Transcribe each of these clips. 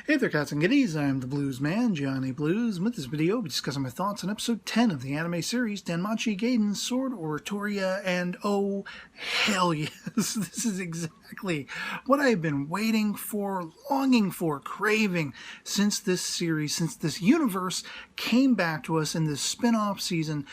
Hey there, cats and kitties. I am the Blues Man, Johnny Blues. With this video, we'll be discussing my thoughts on episode 10 of the anime series DanMachi Gaiden, Sword Oratoria, and oh, hell yes, this is exactly what I have been waiting for, longing for, craving since this series, since this universe came back to us in this spin-off season.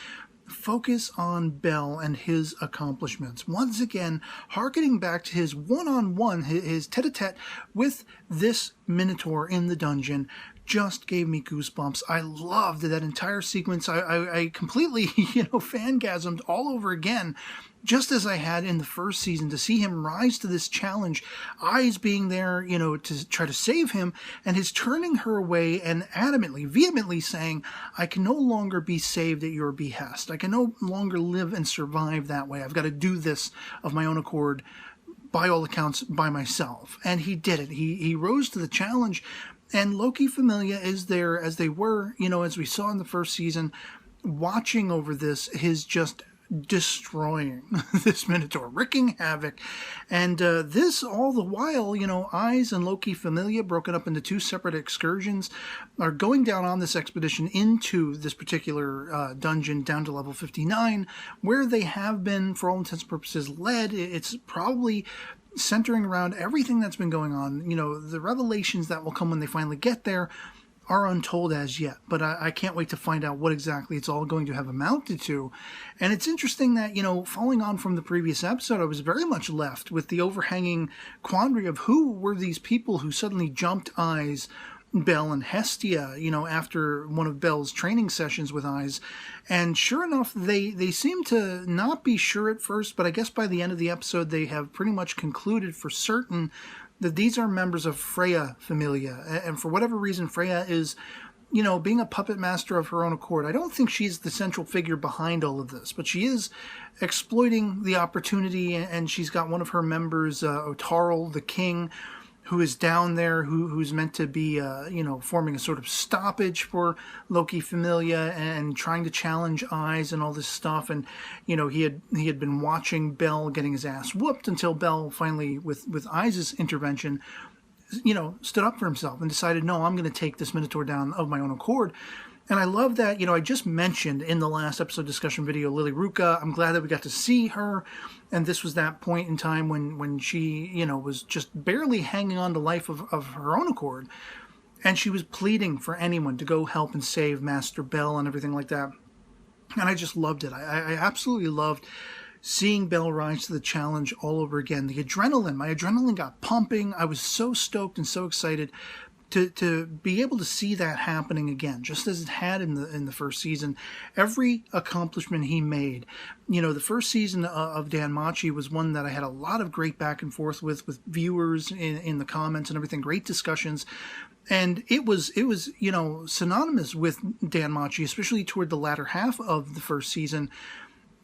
Focus on Bell and his accomplishments. Once again, harkening back to his one-on-one, his tete-a-tete with this Minotaur in the dungeon, just gave me goosebumps. I loved that entire sequence. I completely, fangasmed all over again, just as I had in the first season, to see him rise to this challenge, Eyes being there, to try to save him, and his turning her away and adamantly, vehemently saying, I can no longer be saved at your behest. I can no longer live and survive that way. I've got to do this of my own accord, by all accounts, by myself. And he did it. He rose to the challenge, and Loki Familia is there, as they were, as we saw in the first season, watching over this, his just destroying this Minotaur, wreaking havoc. And this all the while, Eyes and Loki Familia, broken up into two separate excursions, are going down on this expedition into this particular dungeon down to level 59, where they have been, for all intents and purposes, led. It's probably centering around everything that's been going on. The revelations that will come when they finally get there are untold as yet, but I can't wait to find out what exactly it's all going to have amounted to. And it's interesting that, following on from the previous episode, I was very much left with the overhanging quandary of who were these people who suddenly jumped Eyes, Bell, and Hestia, after one of Bell's training sessions with Eyes. And sure enough, they seem to not be sure at first, but I guess by the end of the episode, they have pretty much concluded for certain that these are members of Freya Familia. And for whatever reason, Freya is, being a puppet master of her own accord. I don't think she's the central figure behind all of this, but she is exploiting the opportunity, and she's got one of her members, Otarl, the king, who is down there, who's meant to be, forming a sort of stoppage for Loki Familia and trying to challenge Eyes and all this stuff. And, he had been watching Bell getting his ass whooped until Bell finally, with Eyes' intervention, stood up for himself and decided, no, I'm going to take this Minotaur down of my own accord. And I love that, I just mentioned in the last episode discussion video Lily Ruka. I'm glad that we got to see her. And this was that point in time when she, was just barely hanging on to life of her own accord. And she was pleading for anyone to go help and save Master Bell and everything like that. And I just loved it. I absolutely loved seeing Bell rise to the challenge all over again. The adrenaline, my adrenaline got pumping. I was so stoked and so excited to be able to see that happening again, just as it had in the first season. Every accomplishment he made, the first season of DanMachi was one that I had a lot of great back and forth with viewers in the comments and everything, great discussions. And it was synonymous with DanMachi, especially toward the latter half of the first season.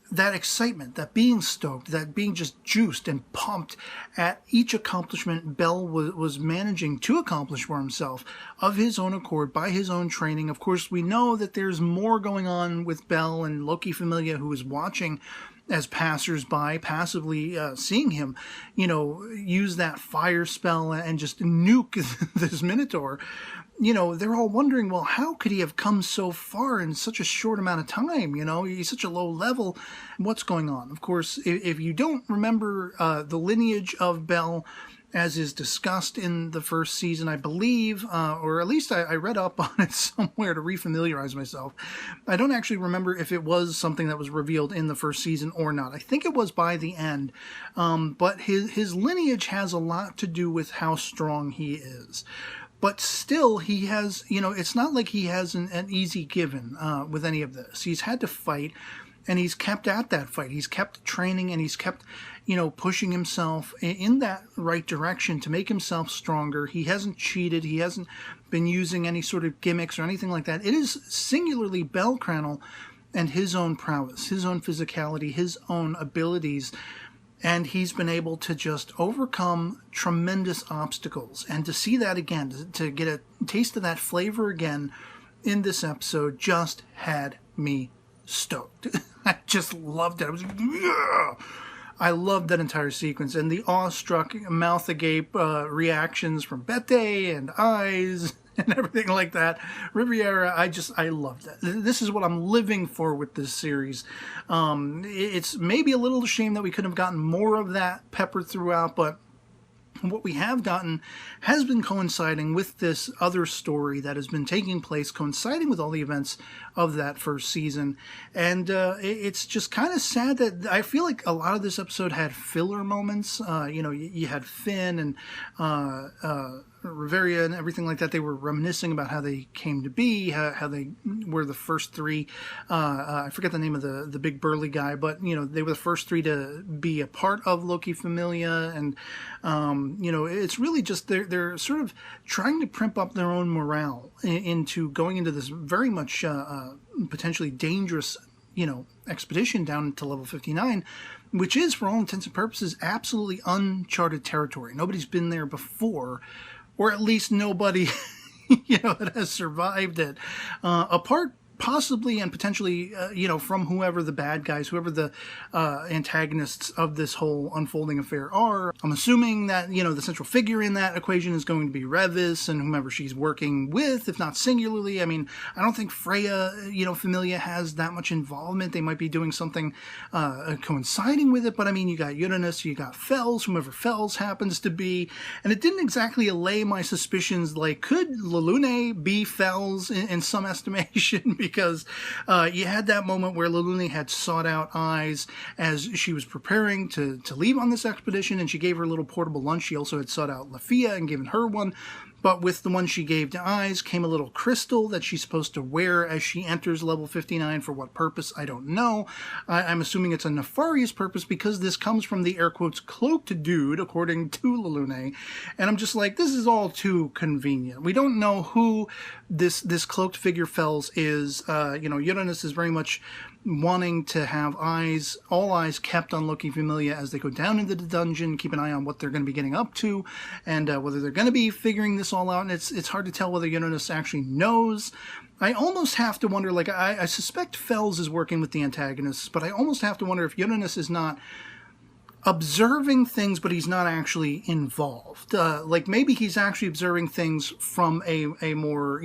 That excitement, that being stoked, that being just juiced and pumped at each accomplishment Bell was managing to accomplish for himself of his own accord, by his own training. Of course, we know that there's more going on with Bell and Loki Familia, who is watching as passers-by, passively seeing him, use that fire spell and just nuke this Minotaur. They're all wondering, well, how could he have come so far in such a short amount of time? He's such a low level. What's going on? Of course, if you don't remember the lineage of Bell, as is discussed in the first season, I believe, or at least I read up on it somewhere to refamiliarize myself. I don't actually remember if it was something that was revealed in the first season or not. I think it was by the end. But his lineage has a lot to do with how strong he is. But still, he has, it's not like he has an easy given with any of this. He's had to fight, and he's kept at that fight. He's kept training, and he's kept, pushing himself in that right direction to make himself stronger. He hasn't cheated. He hasn't been using any sort of gimmicks or anything like that. It is singularly Bell Crannel and his own prowess, his own physicality, his own abilities. And he's been able to just overcome tremendous obstacles. And to see that again, to get a taste of that flavor again in this episode, just had me stoked. I just loved it. I was, yeah! I loved that entire sequence, and the awestruck, mouth agape reactions from Bete and Eyes and everything like that. Riviera, I love that. This is what I'm living for with this series. It's maybe a little shame that we could have gotten more of that peppered throughout, but what we have gotten has been coinciding with this other story that has been taking place, coinciding with all the events of that first season. And it's just kind of sad that I feel like a lot of this episode had filler moments. You had Finn and Riveria and everything like that. They were reminiscing about how they came to be, how they were the first three. I forget the name of the big burly guy, but they were the first three to be a part of Loki Familia, and it's really just they're sort of trying to primp up their own morale into going into this very much potentially dangerous expedition down to level 59, which is, for all intents and purposes, absolutely uncharted territory. Nobody's been there before, or at least nobody, that has survived it. Apart possibly and potentially, from whoever the bad guys, whoever the antagonists of this whole unfolding affair are. I'm assuming that, the central figure in that equation is going to be Revis and whomever she's working with, if not singularly. I mean, I don't think Freya, Familia has that much involvement. They might be doing something coinciding with it, but I mean, you got Uranus, you got Fells, whomever Fells happens to be, and it didn't exactly allay my suspicions, like, could Lelune be Fells in some estimation? Because you had that moment where Lelune had sought out Eyes as she was preparing to leave on this expedition, and she gave her a little portable lunch. She also had sought out Lafia and given her one. But with the one she gave to Eyes came a little crystal that she's supposed to wear as she enters level 59. For what purpose, I don't know. I'm assuming it's a nefarious purpose because this comes from the air quotes cloaked dude, according to Lelune. And I'm just like, this is all too convenient. We don't know who this cloaked figure Fells is. Uranus is very much wanting to have all eyes kept on Loki Familia as they go down into the dungeon, keep an eye on what they're going to be getting up to, and whether they're going to be figuring this all out. And it's hard to tell whether Uranus actually knows. I almost have to wonder, like, I suspect Fells is working with the antagonists, but I almost have to wonder if Uranus is not observing things, but he's not actually involved. Like, maybe he's actually observing things from a more,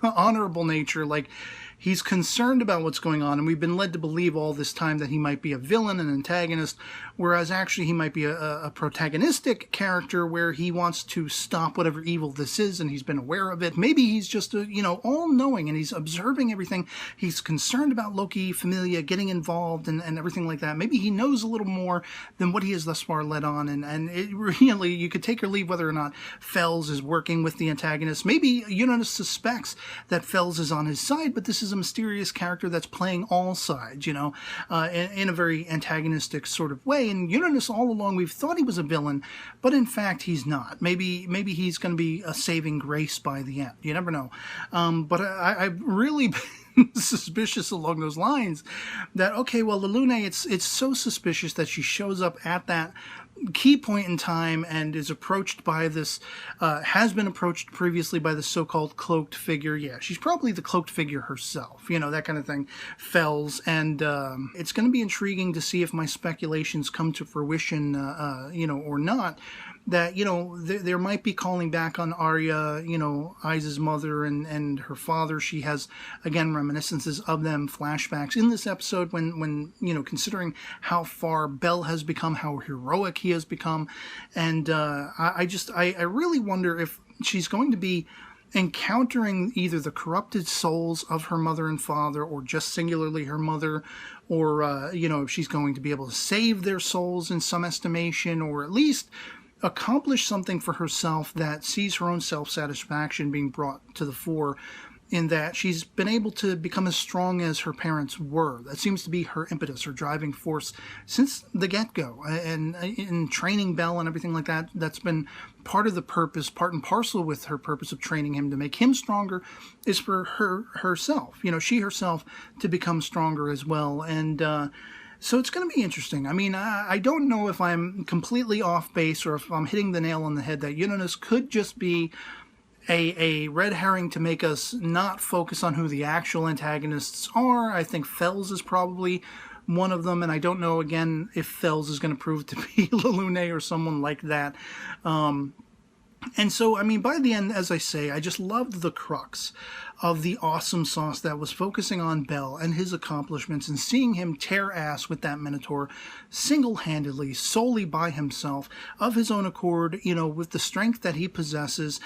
honorable nature, like, he's concerned about what's going on, and we've been led to believe all this time that he might be a villain, an antagonist, whereas actually he might be a protagonistic character where he wants to stop whatever evil this is, and he's been aware of it. Maybe he's just, all-knowing, and he's observing everything. He's concerned about Loki Familia getting involved and everything like that. Maybe he knows a little more than what he has thus far led on, and it really, you could take or leave whether or not Fells is working with the antagonist. Maybe Uranus suspects that Fells is on his side, but this is a mysterious character that's playing all sides, in a very antagonistic sort of way. And Uranus, all along, we've thought he was a villain, but in fact, he's not. Maybe he's going to be a saving grace by the end. You never know. But I've really been suspicious along those lines that, okay, well, Lelune, it's so suspicious that she shows up at that key point in time and is approached by this, has been approached previously by the so-called cloaked figure. Yeah, she's probably the cloaked figure herself, that kind of thing, Fells. And it's going to be intriguing to see if my speculations come to fruition, or not. That, there might be calling back on Arya, Eyes' mother and her father. She has, again, reminiscences of them, flashbacks in this episode when considering how far Bel has become, how heroic he has become. And I really wonder if she's going to be encountering either the corrupted souls of her mother and father, or just singularly her mother, or, if she's going to be able to save their souls in some estimation, or at least accomplish something for herself that sees her own self-satisfaction being brought to the fore, in that she's been able to become as strong as her parents were. That seems to be her impetus, her driving force since the get-go. And in training Bel and everything like that, that's been part of the purpose, part and parcel with her purpose of training him to make him stronger, is for herself. She herself to become stronger as well. And so it's going to be interesting. I mean, I don't know if I'm completely off base or if I'm hitting the nail on the head that Uranus could just be a red herring to make us not focus on who the actual antagonists are. I think Fells is probably one of them, and I don't know, again, if Fells is going to prove to be Lilune or someone like that. And so, I mean, by the end, as I say, I just loved the crux of the awesome sauce that was focusing on Bell and his accomplishments, and seeing him tear ass with that Minotaur single-handedly, solely by himself, of his own accord, you know, with the strength that he possesses,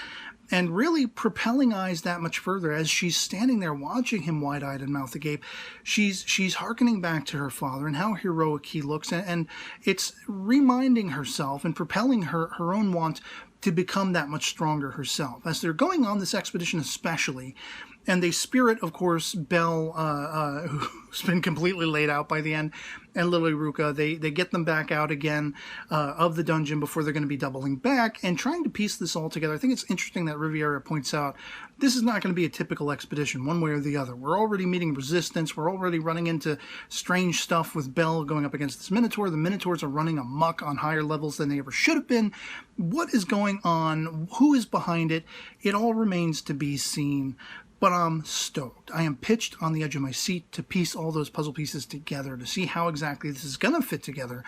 and really propelling Eyes that much further as she's standing there watching him wide-eyed and mouth agape. She's hearkening back to her father and how heroic he looks, and it's reminding herself and propelling her own want to become that much stronger herself. As they're going on this expedition especially, and they spirit, of course, Bell, who's been completely laid out by the end, and Lily Ruka. They get them back out again of the dungeon before they're going to be doubling back and trying to piece this all together. I think it's interesting that Riviera points out this is not going to be a typical expedition one way or the other. We're already meeting resistance. We're already running into strange stuff with Bell going up against this Minotaur. The Minotaurs are running amok on higher levels than they ever should have been. What is going on? Who is behind it? It all remains to be seen. But I'm stoked. I am pitched on the edge of my seat to piece all those puzzle pieces together, to see how exactly this is going to fit together.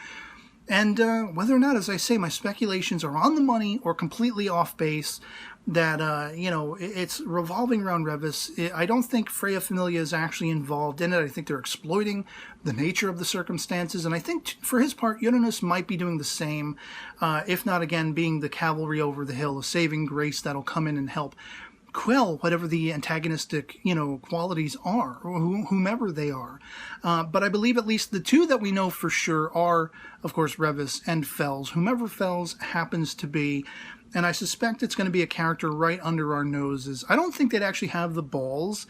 And whether or not, as I say, my speculations are on the money or completely off base, that, you know, it's revolving around Revis. I don't think Freya Familia is actually involved in it. I think they're exploiting the nature of the circumstances. And I think, for his part, Uranus might be doing the same, if not, again, being the cavalry over the hill, a saving grace that'll come in and help quell whatever the antagonistic, you know, qualities are, or whomever they are. But I believe at least the two that we know for sure are, of course, Revis and Fells, whomever Fells happens to be. And I suspect it's going to be a character right under our noses. I don't think they'd actually have the balls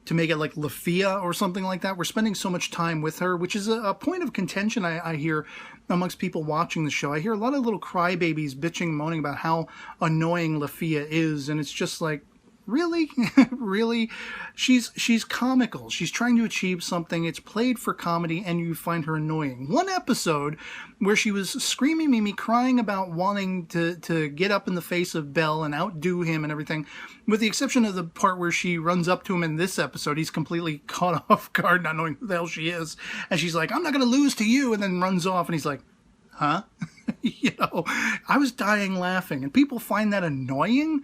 to make it like Lafia or something like that. We're spending so much time with her, which is a point of contention I hear amongst people watching the show. I hear a lot of little crybabies bitching, moaning about how annoying Lafia is, and it's just like, really? Really? She's comical. She's trying to achieve something. It's played for comedy, and you find her annoying. One episode where she was screaming Mimi, crying about wanting to get up in the face of Bell and outdo him and everything, with the exception of the part where she runs up to him in this episode. He's completely caught off guard, not knowing who the hell she is. And she's like, I'm not going to lose to you, and then runs off, and he's like, huh? You know, I was dying laughing, and people find that annoying.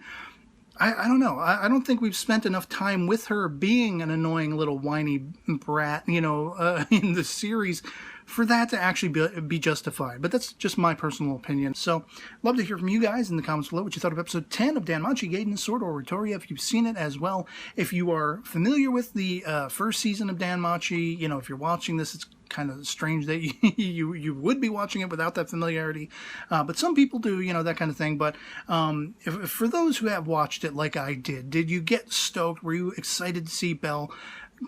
I don't know. I don't think we've spent enough time with her being an annoying little whiny brat, you know, in the series for that to actually be justified. But that's just my personal opinion. So, love to hear from you guys in the comments below what you thought of episode 10 of DanMachi Gaiden Sword Oratoria, if you've seen it as well. If you are familiar with the first season of DanMachi, you know, if you're watching this, it's kind of strange that you would be watching it without that familiarity, but some people do, you know, that kind of thing. But if for those who have watched it like I did you get stoked? Were you excited to see Bell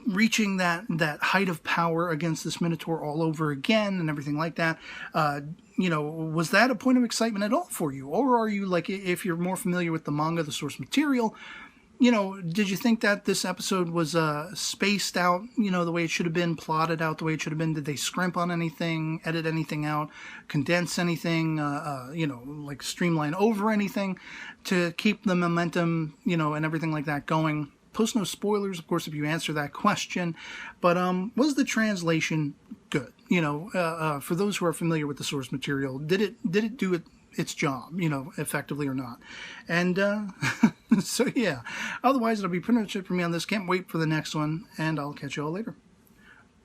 reaching that height of power against this Minotaur all over again and everything like that? You know, was that a point of excitement at all for you? Or are you, like, if you're more familiar with the manga, the source material, you know, did you think that this episode was spaced out, you know, the way it should have been, plotted out the way it should have been? Did they scrimp on anything, edit anything out, condense anything, you know, like streamline over anything to keep the momentum, you know, and everything like that going? Post no spoilers, of course, if you answer that question. But was the translation good? You know, for those who are familiar with the source material, did it do its job, you know, effectively or not? And so yeah, otherwise it'll be pretty much it for me on this. Can't wait for the next one, and I'll catch you all later.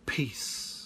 Peace.